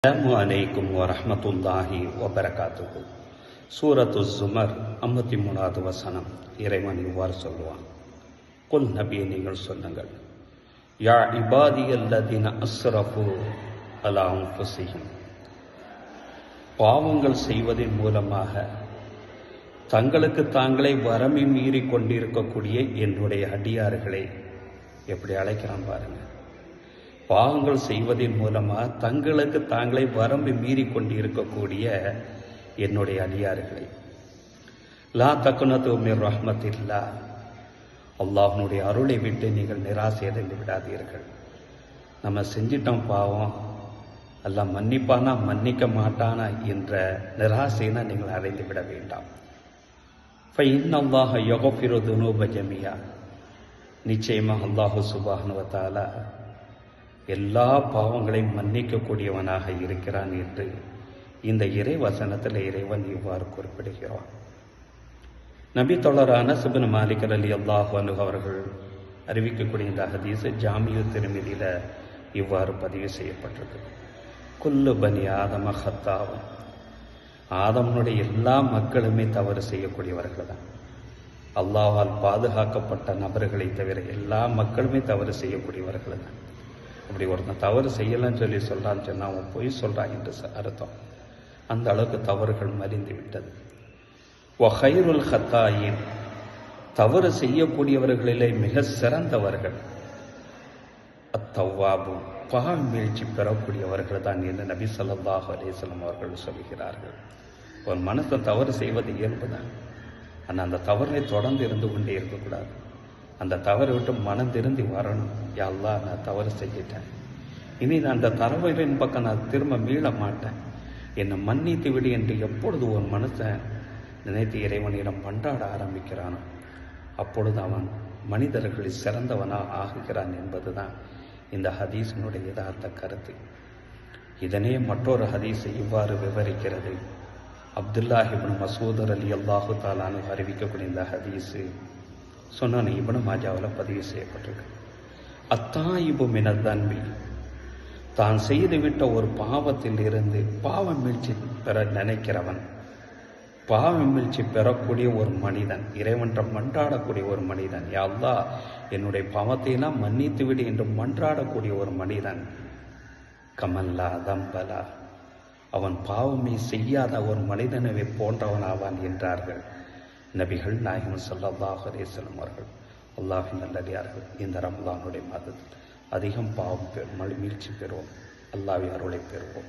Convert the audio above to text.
அஸ்ஸலாமு அலைக்கும் வரஹ்மத்துல்லாஹி வபரகாத்துஹு. சூரத்து ஸுமர் 53வது வசனம். இறைவன் இவ்வாறு சொல்லுவான், குல் நபியே நீங்கள் சொல்லுங்கள், யா இபாதியல்லதீன அஸ்ரஃபு அலா அன்ஃபுஸிஹிம், பாவங்கள் செய்வதன் மூலமாக தங்களுக்கு தாங்களே வரம்பை மீறி கொண்டிருக்கக்கூடிய என்னுடைய அடியார்களை எப்படி அழைக்கிறான் பாருங்க. பாவங்கள் செய்வதன் மூலமாக தங்களுக்கு தாங்களே வரம்பு மீறி கொண்டிருக்கக்கூடிய என்னுடைய அடியார்களை, லா தக்குனது மிர் ரஹ்மத்தில்லா, அல்லாஹ்வுடைய அருளை விட்டு நீங்கள் நிராசையடைந்து விடாதீர்கள். நம்ம செஞ்சிட்டோம் பாவம், அல்லாஹ் மன்னிப்பானா மன்னிக்க மாட்டானா என்ற நிராசையினா நீங்கள் அடைந்து விட வேண்டாம். ஃபஇன்னல்லாஹ யக்ஃபிரு துனூப ஜமீஆ, நிச்சயமாக அல்லாஹு சுப்ஹானஹு வ தஆலா எல்லா பாவங்களையும் மன்னிக்கக்கூடியவனாக இருக்கிறான் என்று இந்த இறை வசனத்தில் இறைவன் இவ்வாறு குறிப்பிடுகிறான். நபி தோழர் அனஸ் இப்னு மாலிக் ரலியல்லாஹு அன்ஹு அவர்கள் அறிவிக்கக்கூடிய இந்த ஹதீஸ் ஜாமியு திர்மிதியில இவ்வாறு பதிவு செய்யப்பட்டது. குல்லு பனி ஆதம ஹத்தாவன், ஆதமனுடைய எல்லா மக்களுமே தவறு செய்யக்கூடியவர்கள் தான். அல்லாஹ்வால் பாதுகாக்கப்பட்ட நபர்களை தவிர எல்லா மக்களுமே தவறு செய்யக்கூடியவர்கள் தான். அப்படி ஒருத்தன் தவறு செய்யலன்னு சொல்லி சொல்கிறான்னு சொன்னால் அவன் பொய் சொல்கிறான் என்று அர்த்தம். அந்த அளவுக்கு தவறுகள் மலிந்து விட்டது. வஹைருல் ஹத்தாயின், தவறு செய்யக்கூடியவர்களிலே மிக சிறந்தவர்கள் அத்தவ்வாபு, பாவ மீழ்ச்சி பெறக்கூடியவர்கள் தான் என்று நபி ஸல்லல்லாஹு அலைஹி வஸல்லம் அவர்கள் சொல்கிறார்கள். ஒரு மனுஷன் தவறு செய்வது இயல்பு தான். ஆனால் அந்த தவறை தொடர்ந்து இருந்து கொண்டே இருக்கக்கூடாது. அந்த தவறை விட்டு மனம் திருந்தி வரணும். யா அல்லாஹ், நான் தவறு செஞ்சிட்டேன், இனி நான் அந்த தவறின் பக்கம் நான் திரும்ப மீள மாட்டேன், என்னை மன்னித்து விடு என்று எப்பொழுது ஒரு மனுஷன் நினைத்து இறைவனிடம் பண்டாட ஆரம்பிக்கிறானோ அப்பொழுது அவன் மனிதர்களில் சிறந்தவனாக ஆகுகிறான் என்பதுதான் இந்த ஹதீஸினுடைய யதார்த்த கருத்து. இதனே மற்றொரு ஹதீஸை இவ்வாறு விவரிக்கிறது. அப்துல்லாஹ் இப்னு மஸ்ஊத் ரலியல்லாஹு தஆலா அன்ஹு அறிவிக்கக்கூடிய இந்த ஹதீஸு சொன்ன இப்னு மாஜாவில் பதிவு செய்யப்பட்டிருக்கு. அத்தாயிபு மினத் தன்பி, தான் செய்துவிட்ட ஒரு பாவத்தில் இருந்து பாவ மீழ்ச்சி பெற நினைக்கிறவன், பாவ மீழ்ச்சி பெறக்கூடிய ஒரு மனிதன், இறைவன்ற மன்றாடக்கூடிய ஒரு மனிதன், யா அல்லாஹ் என்னுடைய பாவத்தையெல்லாம் மன்னித்து விடு என்று மன்றாடக்கூடிய ஒரு மனிதன், கமல்லா தம்பலா, அவன் பாவமே செய்யாத ஒரு மனிதனவை போன்றவனாவான் என்றார்கள் நபிகள் நாயகம் ஸல்லல்லாஹு அலைஹி வஸல்லம் அவர்கள். அல்லாஹ்வின் நல்லடியார்கள், இந்த ரமலானுடைய மாதத்தில் அதிகம் பாவம் மீழ்ச்சி பெறுவோம். அல்லாஹ்வின் அருளை பெறுவோம்.